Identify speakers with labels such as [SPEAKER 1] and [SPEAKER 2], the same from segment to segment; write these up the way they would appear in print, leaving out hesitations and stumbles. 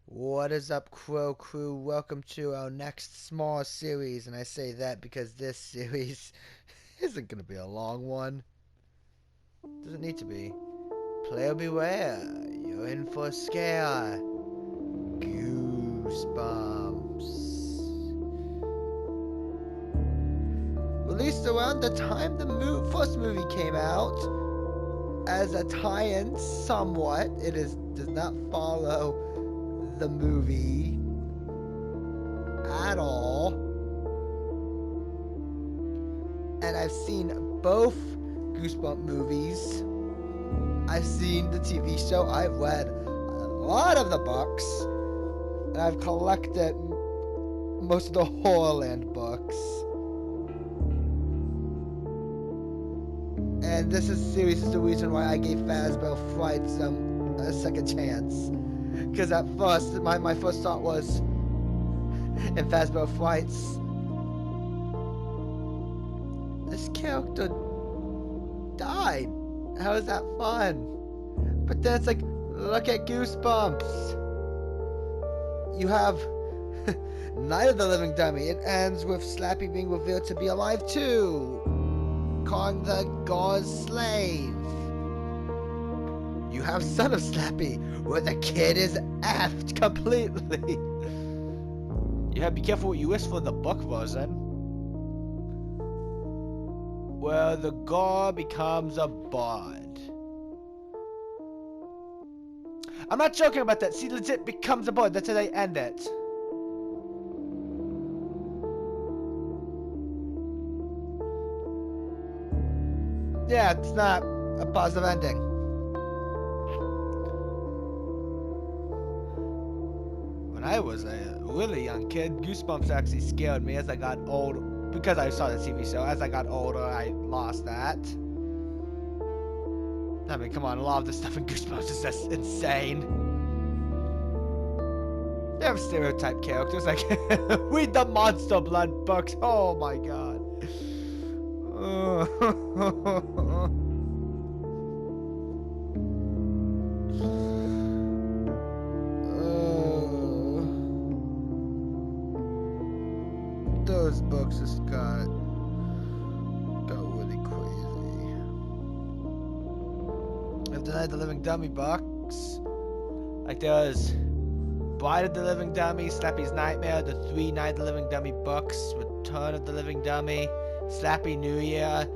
[SPEAKER 1] What is up, Crow Crew? Welcome to our next small series, and I say that because this series isn't going to be a long one. Doesn't need to be. Player beware, you're in for a scare. Goosebumps. Released around the time the first movie came out, as a tie-in somewhat. Does not follow the movie at all. And I've seen both Goosebump movies. I've seen the TV show. I've read a lot of the books. And I've collected most of the Horrorland books. And this series is the reason why I gave Fazbear Frights a second chance. Because at first, my first thought was, in Fazbear Frights, this character died. How is that fun? But then it's like, look at Goosebumps. You have Night of the Living Dummy. It ends with Slappy being revealed to be alive too, calling the God's slave. You have Son of Slappy, where the kid is effed completely. You have Be Careful What You Wish for, the book version, where the god becomes a bard. I'm not joking about that. She legit becomes a bard. That's how they end it. Yeah, it's not a positive ending. When I was a really young kid, Goosebumps actually scared me as I got old. Because I saw the TV show. As I got older, I lost that. I mean, come on, a lot of the stuff in Goosebumps is just insane. They have stereotype characters, like, read the Monster Blood books. Oh my god. Those books just got really crazy. If the Night of the Living Dummy books, like there's Bride of the Living Dummy, Slappy's Nightmare, the 3 Night of the Living Dummy books, Return of the Living Dummy, Slappy New Year,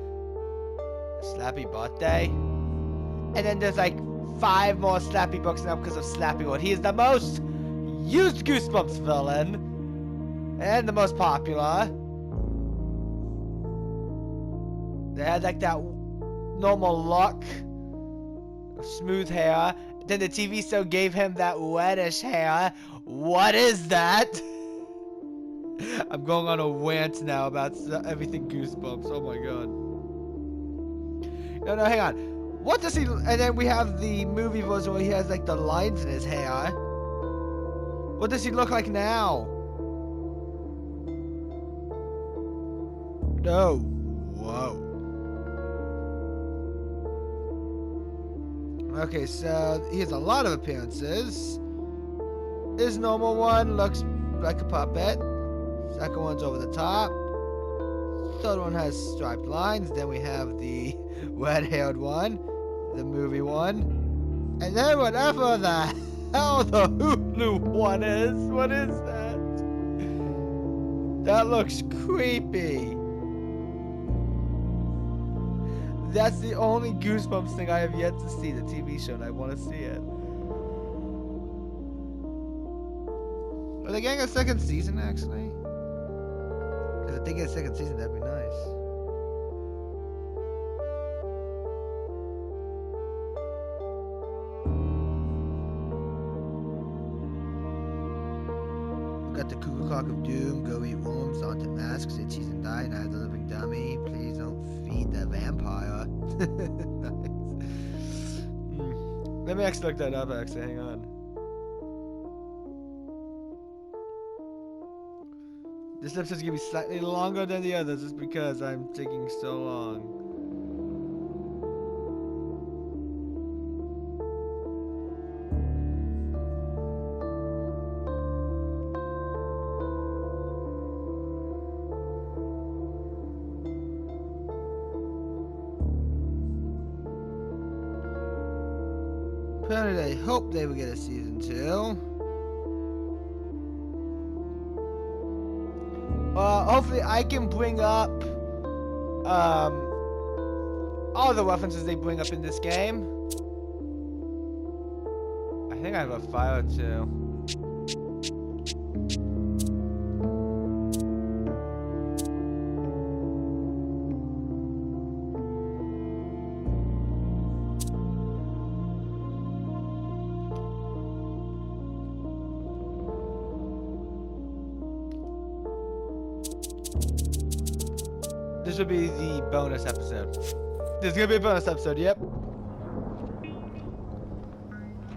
[SPEAKER 1] Slappy Birthday, and then there's like 5 more Slappy books now because of Slappy World. He is the most used Goosebumps villain. And the most popular. They had like that normal look of smooth hair. Then the TV show gave him that reddish hair. What is that? I'm going on a rant now about everything Goosebumps. Oh my god. No, hang on. What does he... And then we have the movie version where he has like the lines in his hair. What does he look like now? No. Whoa. Okay, so he has a lot of appearances. His normal one looks like a puppet. Second one's over the top. Third one has striped lines. Then we have the red-haired one, the movie one, and then whatever the hell the Hulu one is. What is that? That looks creepy. That's the only Goosebumps thing I have yet to see, the TV show, and I want to see it. Are they getting a second season, actually? Because if they get a second season, that'd be nice. We got the Cuckoo Clock of Doom, Go Eat Worms, Haunted Masks, Itchies and Die, Night of the Living Dummy, Please Don't Feed the Vampire. Nice. Let me actually look that up, actually, hang on. This episode's gonna be slightly longer than the others just because I'm taking so long. How did I hope they would get a season 2? Hopefully I can bring up all the references they bring up in this game. I think I have a file or two. This will be the bonus episode. There's gonna be a bonus episode, yep.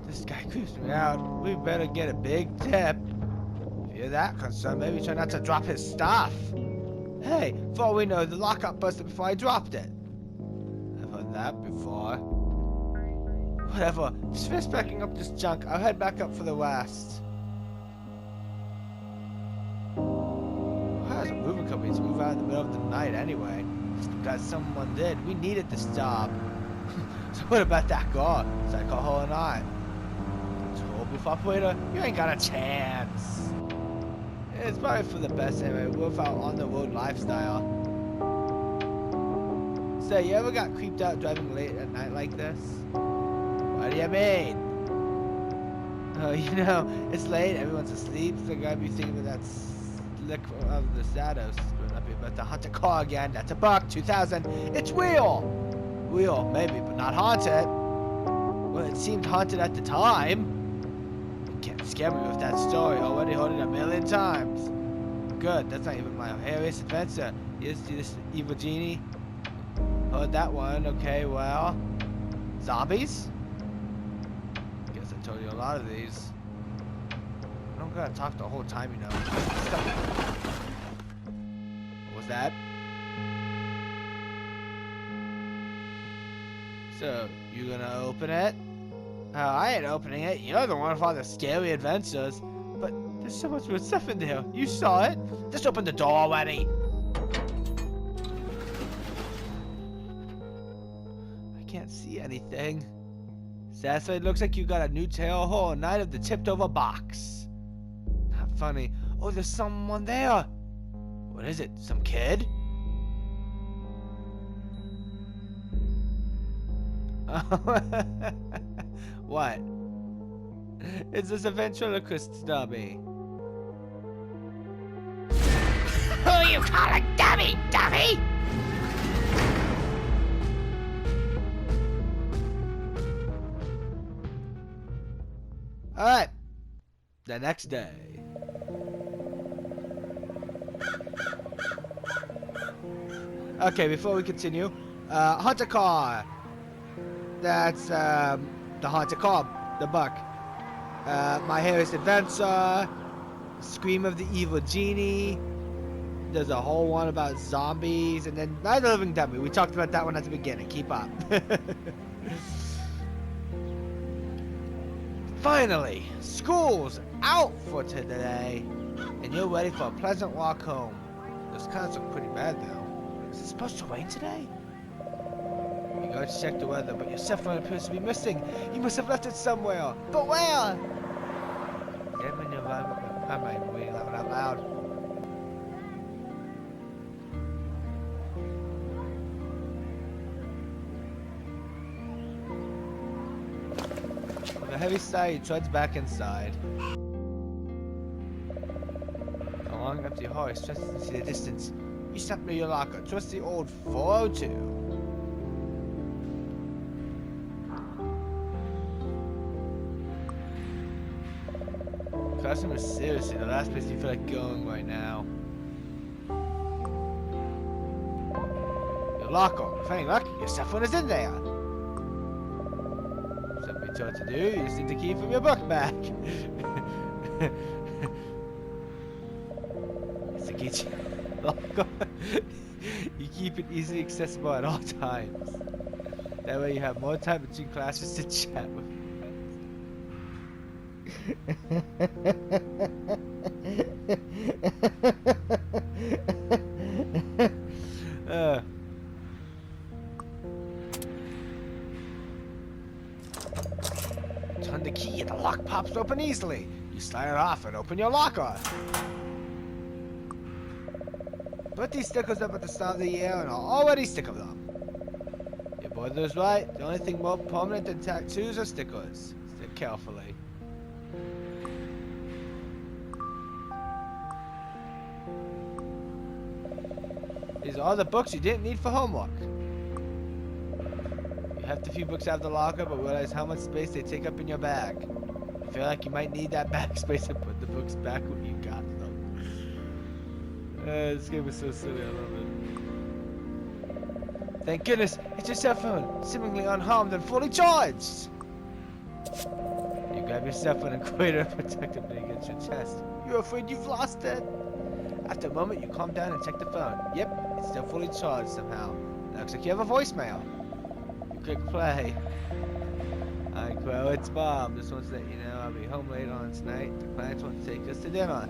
[SPEAKER 1] This guy creeps me out. We better get a big tip. If you're that concerned, maybe try not to drop his stuff. Hey, for all we know, the lockup busted before I dropped it. I've heard that before. Whatever. Just finish packing up this junk. I'll head back up for the rest. How's a moving company to move out in the middle of the night anyway? Just because someone did. We needed this job. So what about that guy? It's like a whole night. Toll booth operator? You ain't got a chance. It's probably for the best anyway. With our on-the-road lifestyle. So you ever got creeped out driving late at night like this? What do you mean? Oh, you know, it's late. Everyone's asleep. So gotta be thinking that that's look of the shadows. Not be about to hunt a car again. That's a buck. 2000. It's real. Real, maybe, but not haunted. Well, it seemed haunted at the time. You can't scare me with that story. Already heard it a million times. Good. That's not even my hairiest adventure. You see this evil genie? Heard that one. Okay, well, zombies. Guess I told you a lot of these. I don't gotta talk the whole time, you know. Stop. What was that? So, you gonna open it? I ain't opening it. You're the one with all the scary adventures. But there's so much more stuff in there. You saw it. Just open the door already. I can't see anything. Sassy, it looks like you got a new tail hole night of the tipped over box. Not funny. Oh, there's someone there. What is it? Some kid? What? It's this ventriloquist stubby. Who you calling dummy, dummy? Alright. The next day. Okay, before we continue, Hunter car. That's the haunted car, the buck. My hairiest adventure, Scream of the Evil Genie. There's a whole one about zombies, and then Night of the Living Dummy. We talked about that one at the beginning. Keep up. Finally, school's out for today, and you're ready for a pleasant walk home. Those clouds look pretty bad though. Is it supposed to rain today? You go check the weather, but your cell phone appears to be missing. You must have left it somewhere. But where? Get in your environment. I'm not even reading that one out loud. With a heavy sigh, he treads back inside. A long empty hall stretches into the distance. You step near your locker. Trust the old 402. Classroom is seriously the last place you feel like going right now. Your locker. If any luck, your cell phone is in there. Something you're told to do, you just need the key from your book bag. It's the key to your locker. You keep it easily accessible at all times. That way you have more time between classes to chat with friends. turn the key and the lock pops open easily. You slide it off and open your locker. Put these stickers up at the start of the year and I'll already stick of them. Your brother's right. The only thing more permanent than tattoos are stickers. Stick carefully. These are all the books you didn't need for homework. You heft a few books out of the locker, but realize how much space they take up in your bag. You feel like you might need that bag space to put the books back when you got them. This game is so silly, I love it. Thank goodness, it's your cell phone, seemingly unharmed and fully charged! You grab your cell phone and create a protectively against your chest. You're afraid you've lost it! After a moment, you calm down and check the phone. Yep, it's still fully charged somehow. It looks like you have a voicemail. You click play. Hi, Crow, it's Bob. Just wants to let you know I'll be home later on tonight. The clients want to take us to dinner.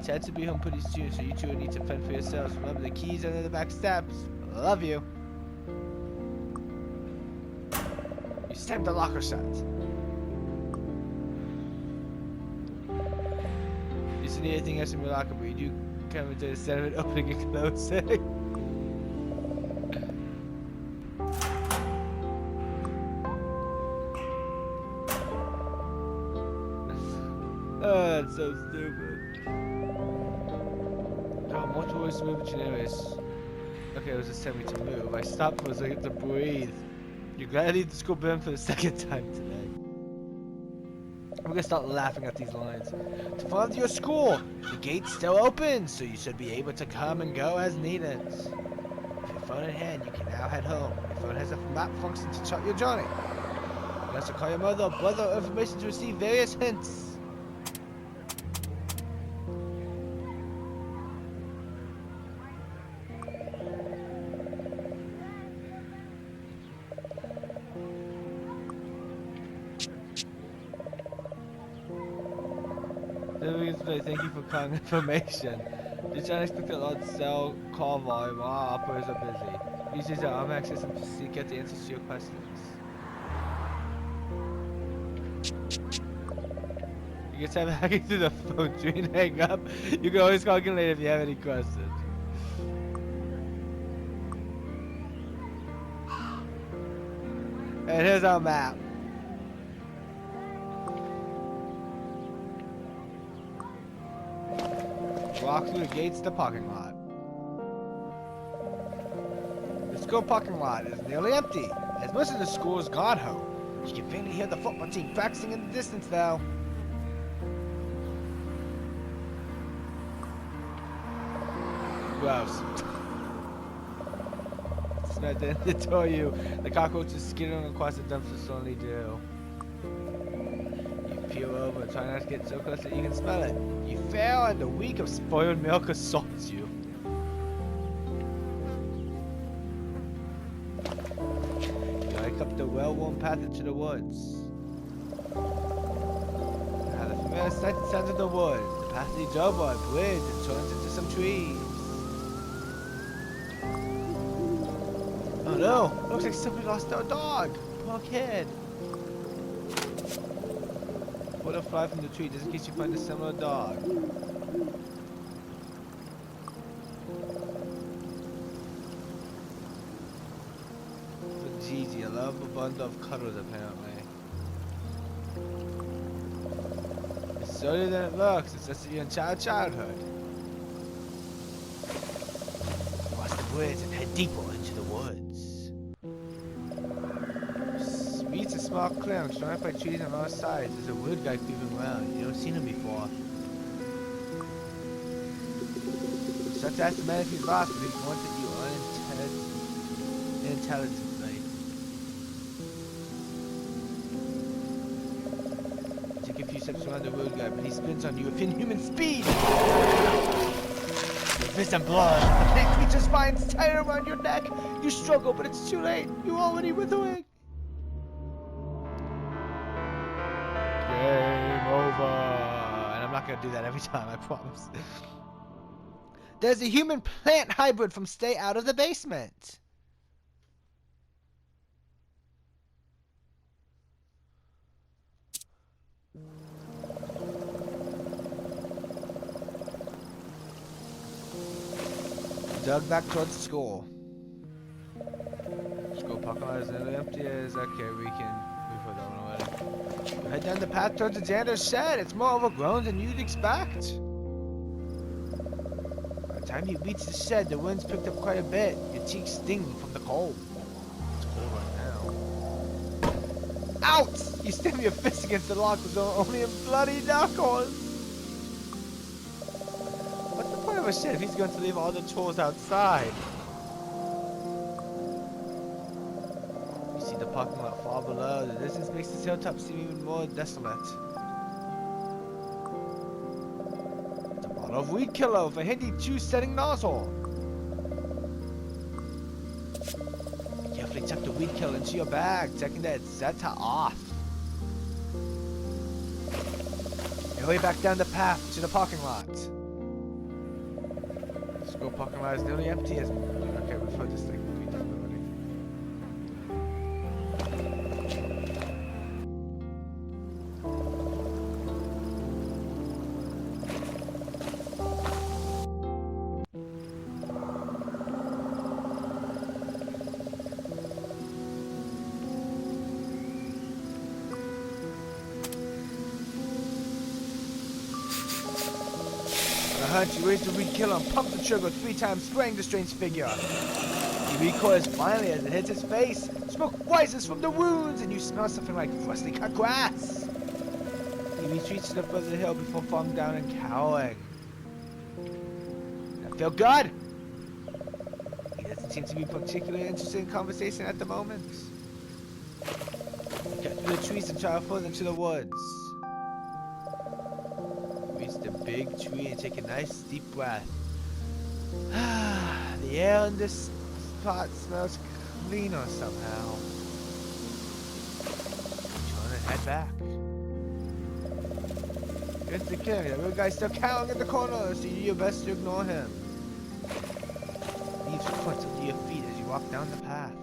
[SPEAKER 1] Chad will be home pretty soon, so you two need to fend for yourselves. Remember the keys under the back steps. Love you. You slam the locker shut. You see anything else in your locker, but you do come into the center of it, opening and closing. Oh, that's so stupid. God, much worse move than anyways. Okay, it was just telling me to move. I stopped for a second to breathe. You're glad I leave the school bin for the second time today. I'm gonna start laughing at these lines. To find your school, the gate's still open, so you should be able to come and go as needed. With your phone in hand, you can now head home. Your phone has a map function to chart your journey. You can also call your mother or brother or information to receive various hints. Thank you for calling information. Due to unexpected large cell call volume, all operators are busy. Please use the arm access and seek out the answers to your questions. You can type hacking through the phone tree and hang up. You can always call again later if you have any questions. And here's our map. Walk through the gates to the parking lot. The school parking lot is nearly empty, as most of the school is gone home. You can faintly hear the football team practicing in the distance though. Gross. Smacked in to tell you, the cockroaches skittering across the dumpster slowly do. Peel over and try not to get so close that you can smell it. You fail and the week of spoiled milk assaults you. You hike up the well-worn path into the woods. Now the familiar sight and sounds of the woods. The path leads over a bridge and turns into some trees. Oh no! Looks like somebody lost their dog! Poor kid. Pull a fly from the tree just in case you find a similar dog. But Gigi, I love a bundle of cuddles apparently. It's sorter than it looks, it's just that you're in childhood. Cross the bridge and head deeper into the woods. Meets a small clearing surrounded by trees on all sides. There's a weird guy creeping around. You haven't seen him before. You start to ask the man if he's lost, but he points at you unintelligently. Take a few steps around the weird guy, but he spins on you with inhuman speed. Your fist and blood. The big creature's spines tight around your neck. You struggle, but it's too late. You're already withering. Game over. And I'm not gonna do that every time, I promise. There's a human plant hybrid from Stay Out of the Basement. dug back towards the school. School parking lot is nearly empty. Okay, we can put that one away. You head down the path towards the janitor's shed. It's more overgrown than you'd expect. By the time you reach the shed, the wind's picked up quite a bit. Your cheeks sting from the cold. It's cold right now. Ouch! You slam your fist against the lock with only a bloody knuckles. What's the point of a shed if he's going to leave all the tools outside? You see the parking lot far below. The distance makes this hilltop seem even more desolate. It's a bottle of weed killer with a handy juice-setting nozzle. Carefully tuck the weed killer into your bag, checking that it's set to off. Your way back down the path to the parking lot. The school parking lot is nearly empty as... Okay, we've heard this thing. We've done already. You raise the weed killer and pump the trigger 3 times, spraying the strange figure. He recoils violently as it hits his face. Smoke rises from the wounds, and you smell something like freshly cut grass. He retreats to the foot of the hill before falling down and cowering. That feel good? He doesn't seem to be particularly interested in conversation at the moment. You cut through the trees and travel further into the woods. The big tree and take a nice deep breath. The air in this spot smells cleaner somehow. Turn and head back. It's the kid. The little guy's still cowering in the corner, so you do your best to ignore him. Leaves foot under your feet as you walk down the path.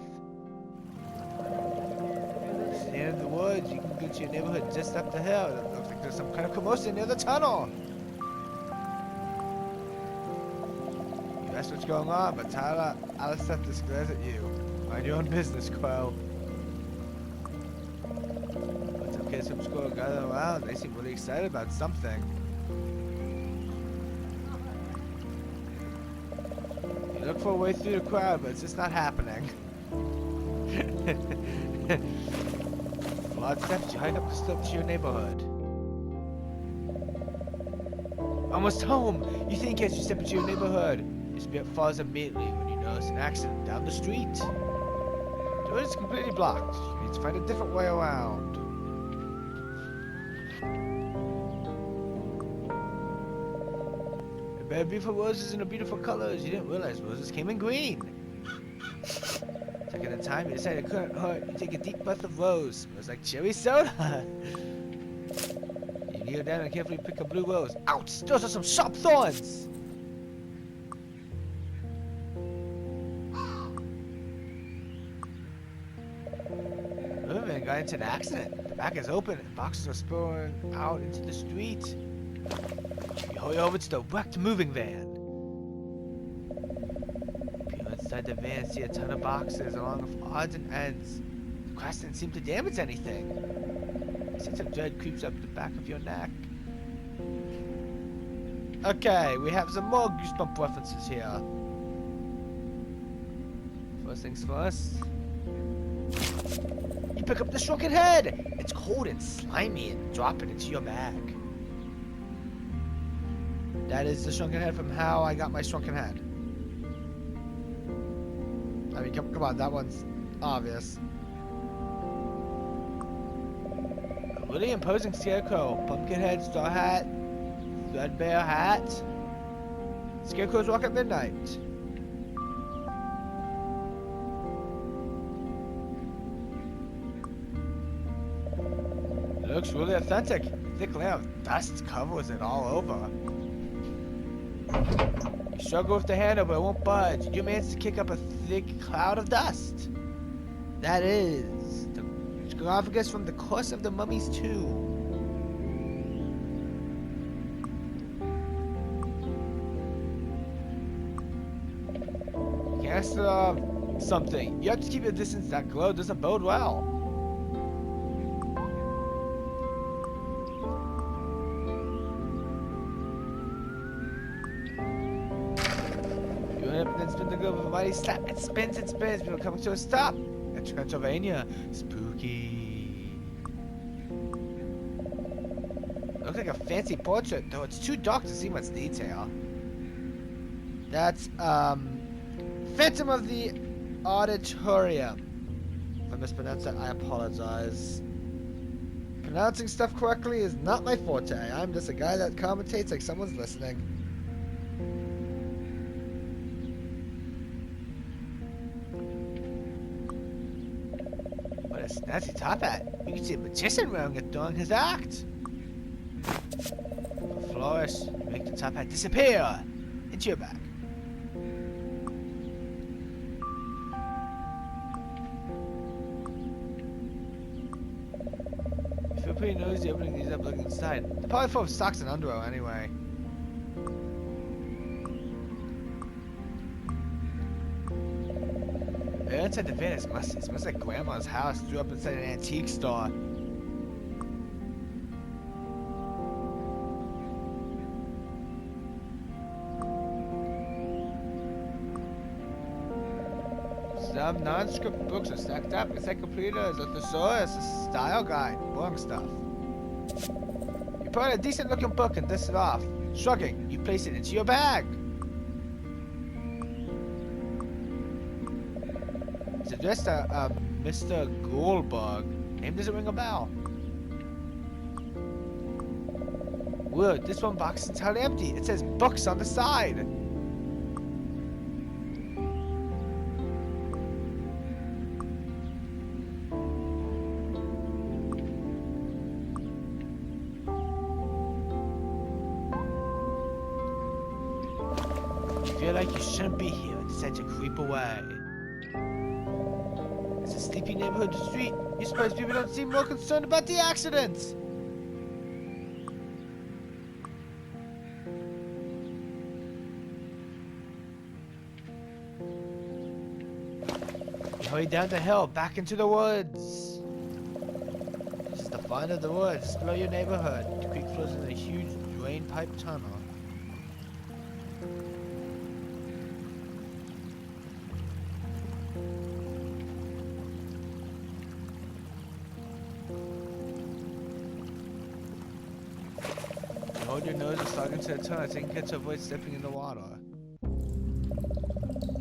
[SPEAKER 1] Stand in the woods, you can get to your neighborhood just up the hill. It looks like there's some kind of commotion near the tunnel. That's what's going on, but Tyler, Alistair just glares at you. Mind your own business, Quill. But some kids from school gather around. They seem really excited about something. You look for a way through the crowd, but it's just not happening. Flawed steps, you hike up the steps to your neighborhood. Almost home! You think as you step into your neighborhood. Your spirit falls immediately when you notice an accident down the street. The road is completely blocked. You need to find a different way around. A bed of beautiful roses in a beautiful colors. You didn't realize roses came in green. Taking the time, you decide it couldn't hurt. You take a deep breath of rose. It was like cherry soda. You kneel down and carefully pick a blue rose. Ouch! Those are some sharp thorns! Got into an accident. The back is open and boxes are spilling out into the street. You hurry over to the wrecked moving van. Peer inside the van and see a ton of boxes along with odds and ends. The crash didn't seem to damage anything. A sense of dread creeps up the back of your neck. Okay, we have some more Goosebumps references here. First things first. Pick up the shrunken head. It's cold and slimy and drop it into your bag. That is the shrunken head from How I Got My Shrunken Head. I mean, come on, that one's obvious. A really imposing scarecrow. Pumpkin head, straw hat, threadbare hat. Scarecrows walk at midnight. Looks really authentic. Thick layer of dust covers it all over. You struggle with the handle, but it won't budge. You manage to kick up a thick cloud of dust. That is the sarcophagus from the course of the mummy's tomb. cast something. You have to keep your distance. That glow doesn't bode well. You open up and spin the glow with a mighty slap. It spins before coming to a stop. At Transylvania. Spooky. Looks like a fancy portrait, though it's too dark to see much detail. That's, Phantom of the Auditorium. If I mispronounced that, I apologize. Pronouncing stuff correctly is not my forte. I'm just a guy that commentates like someone's listening. What a snazzy top hat. You can see a magician wearing it during his act. Flourish, make the top hat disappear into your bag. You feel pretty nosy opening these up looking inside. They're probably full of socks and underwear anyway. The air inside the van is musty. It smells like Grandma's house threw up inside an antique store. Some non-script books are stacked up. Encyclopedias, a thesaurus, a style guide, boring stuff. You put a decent-looking book and dust it off. Shrugging, you place it into your bag. It's addressed to Mr. Goldberg. Name doesn't ring a bell. Weird, this one box is entirely empty. It says books on the side. You feel like you shouldn't be here and decide to creep away. It's a sleepy neighborhood street. You're surprised people don't seem more concerned about the accidents. You hurry down the hill, back into the woods. This is the find of the woods below your neighborhood. The creek flows in a huge drain pipe tunnel. Hold your nose and slug into the tunnel, taking care to avoid stepping in the water.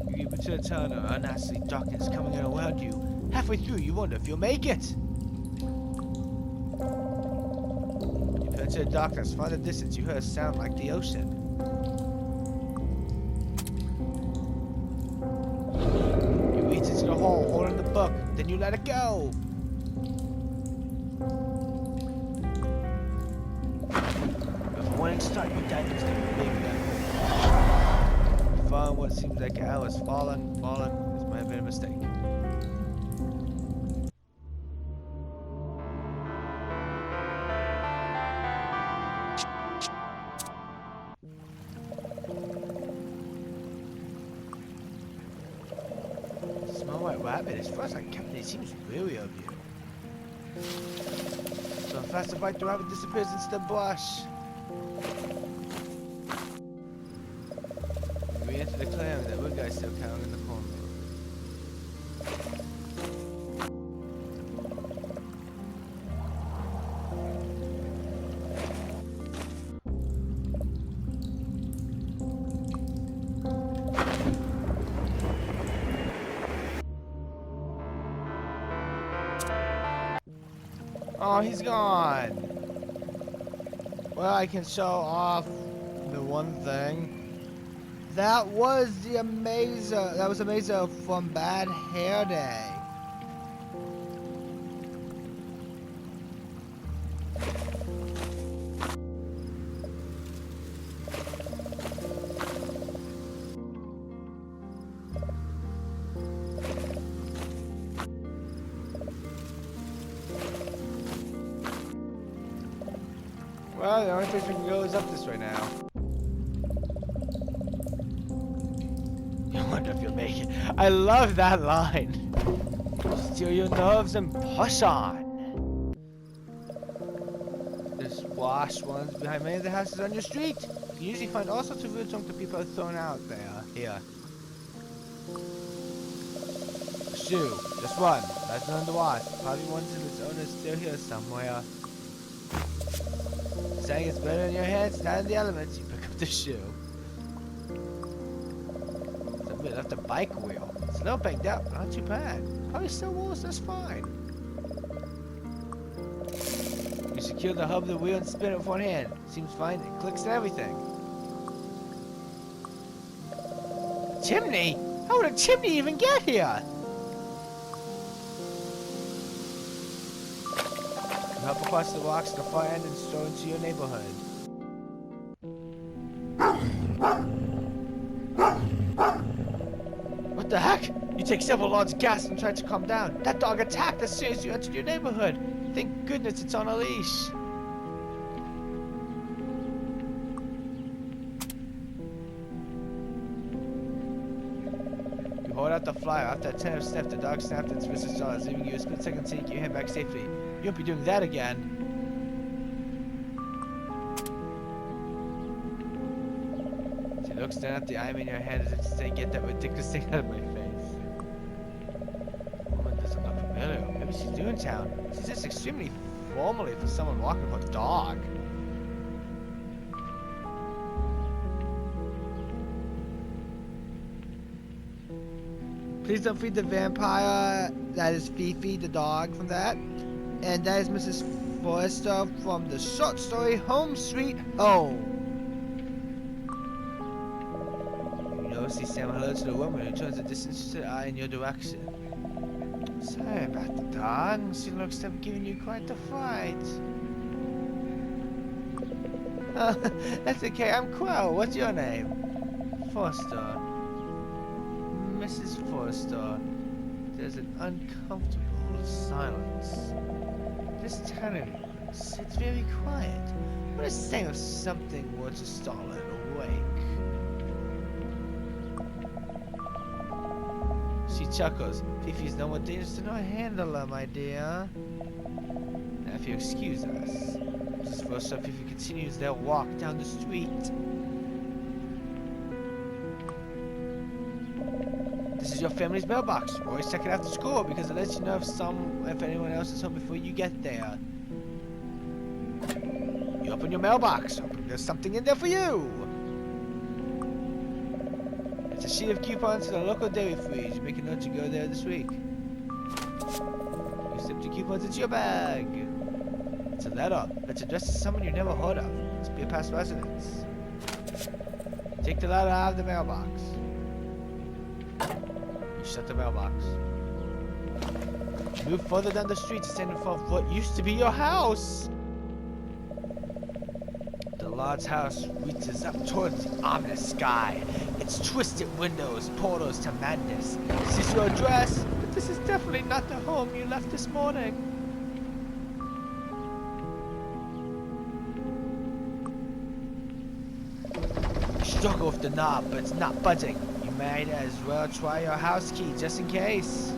[SPEAKER 1] You keep into the tunnel, unnecessary darkness coming in around you. Halfway through, you wonder if you'll make it. You peer into the darkness, far in the distance, you hear a sound like the ocean. You reach into the hole, holding the book, then you let it go. When it starts, you dive into the big You find what seems like hours. Falling. This might have been a mistake. Small white rabbit. As far as I can tell, it seems weary of you. So fast to bite, the rabbit disappears into the bush. We enter the clearing. That wood guy's still cowering in the corner. Oh, he's gone. Well, I can show off the one thing. That was the Amazer. That was Amazer from Bad Hair Day. Well, the only place we can go is up this way now. wonder if you'll make it. I love that line. Steal your nerves and push on. There's wash ones behind many of the houses on your street. You can usually find all sorts of weird junk that people have thrown out there. Here. A shoe. Just one. That's none to wash. Probably one of its owners still here somewhere. Saying it's better in your hands, not in the elements. You pick up the shoe. Somebody left a bike wheel. It's a little banged up, not too bad. Probably still works, that's fine. You secure the hub of the wheel and spin it with one hand. Seems fine, it clicks and everything. Chimney? How would a chimney even get here? You hop across the rocks to the far end and stroll into your neighborhood. What the heck? You take several loads of gas and try to calm down. That dog attacked as soon as you entered your neighborhood. Thank goodness it's on a leash. You hold out the flyer. After a tentative step, the dog snapped its vicious jaws, leaving you a split second to take your hand back safely. You won't be doing that again. She looks down at the item in your hand as if to say, "Get that ridiculous thing out of my face." The woman doesn't look familiar. Maybe she's new in town. She's just extremely formally for someone walking with a dog. Please don't feed the vampire. That is Fifi, the dog from that. And that is Mrs. Forrester from the short story Home Sweet Home. You notice he sound hello to the woman who turns a disinterested eye in your direction. Sorry about the dog. She looks to have given you quite the fright. That's okay. I'm Crow. What's your name? Forrester. Mrs. Forrester. There's an uncomfortable silence. This town it's very quiet. What is saying if something were to startle it awake? She chuckles. Fifi's no more dangerous than our handler, my dear. Now, if you excuse us, Mrs. Forrester, Fifi continues their walk down the street. This is your family's mailbox. Always check it after school because it lets you know if anyone else is home before you get there. You open your mailbox. There's something in there for you. It's a sheet of coupons to the local dairy freeze. Make a note to go there this week. You slip the coupons into your bag. It's a letter. It's addressed to someone you never heard of. It's be a past residence. Take the letter out of the mailbox. Shut the mailbox. Move further down the street to stand in front of what used to be your house. The large house reaches up towards the ominous sky. Its twisted windows, portals to madness. This is your address, but this is definitely not the home you left this morning. You struggle with the knob, but it's not budging. Might as well try your house key just in case.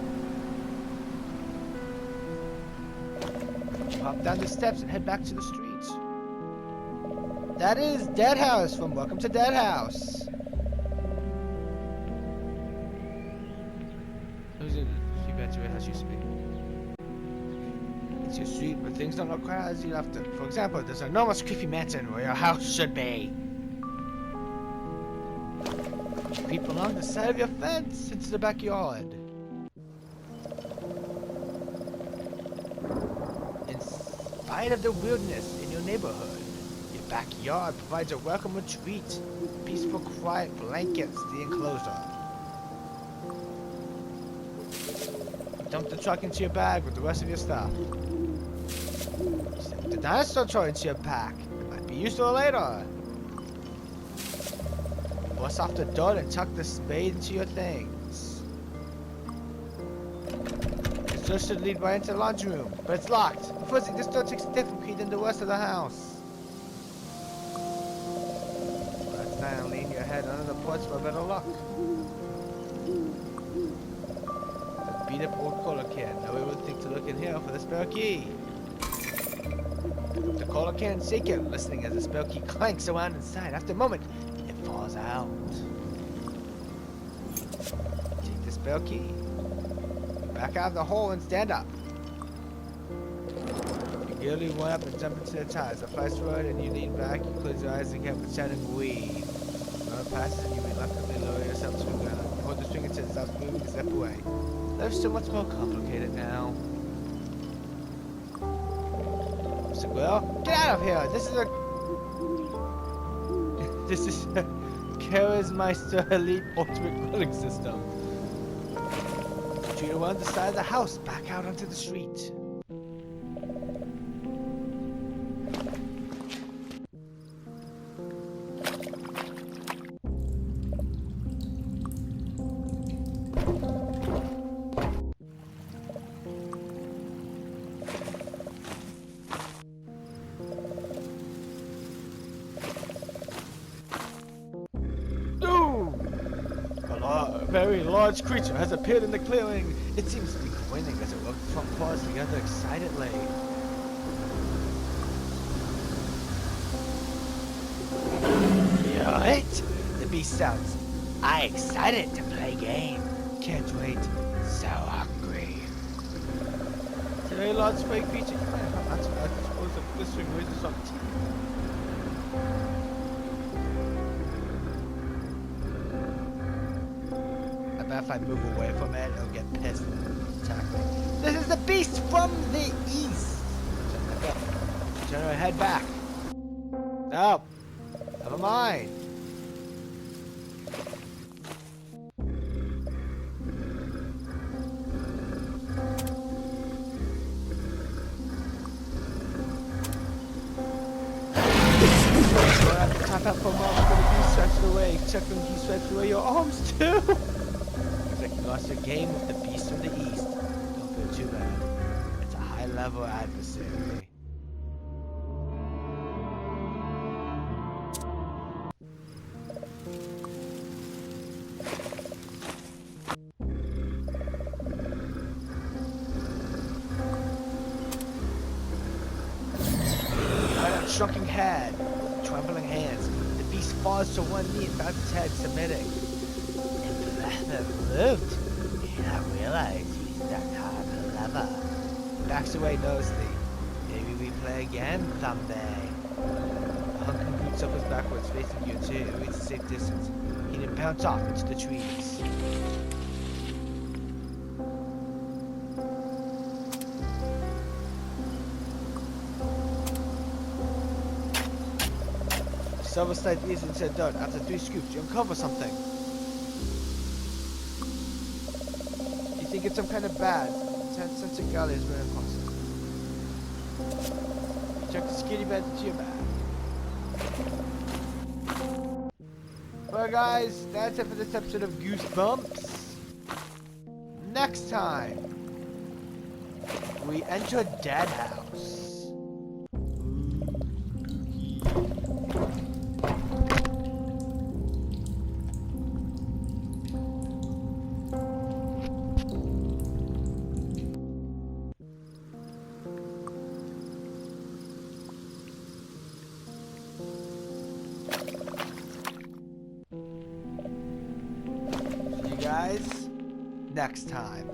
[SPEAKER 1] Hop down the steps and head back to the streets. That is Dead House from Welcome to Dead House. Who's it? She bet you it has used to be. It's your street, but things don't look quite as you left them. For example, there's an enormous creepy mansion where your house should be. Creep along the side of your fence into the backyard. In spite of the weirdness in your neighborhood, your backyard provides a welcome retreat with peaceful, quiet blankets the enclosure. Dump the truck into your bag with the rest of your stuff. Stick the dinosaur toy into your pack. It might be useful later. Bust off the dirt and tuck the spade into your things. This door should lead right into the laundry room, but it's locked. Fuzzy, this door takes a different key than the rest of the house. That's not lean your head under the porch for better luck. A beat up old cola can. No one would think to look in here for the spare key. The cola can shaken, listening as the spare key clanks around inside. After a moment, it falls out. Take the spare key. Back out of the hole and stand up. You nearly run up and jump into the tires. A flash forward and you lean back. You close your eyes again with shouting weed. Another passes and you reluctantly lower yourself to the ground. You hold the string until it stops moving and step away. Life's so much more complicated now. Mr. Quill, get out of here! This is a Charismeister Elite Ultimate Grilling System. Shoot around the side of the house, back out onto the street. A very large creature has appeared in the clearing. It seems to be grinning as it rubs its front paws together excitedly. Right? The beast shouts, "I excited to play game. Can't wait. So hungry." It's a very large prey creature. You might have not exposed of blistering razors on teeth. If I move away from it, it'll get pissed and attack me. This is the beast from the east! Turn her head back. No! Never mind. Go out to tap out for a moment, but the beast stretched away. Check when he stretched away your arms too! You lost your game with the beast from the east. Don't feel too bad. It's a high-level adversary. Got a shrunken head, trembling hands. The beast falls to one knee and bows its head, submitting. Moved. You don't realize he's that hard lover. Backs away nosily. Maybe we play again someday. The hunking brute suffers backwards, facing you until it reaches a safe distance. He then pounce off into the trees. Silver slide ears into the dirt. After 3 scoops, you uncover something. You think it's some kind of bad. Sense of galley is very impossible. You check the skinny bed into your bag. Well guys, that's it for this episode of Goosebumps. Next time, we enter a dead house. Guys, next time.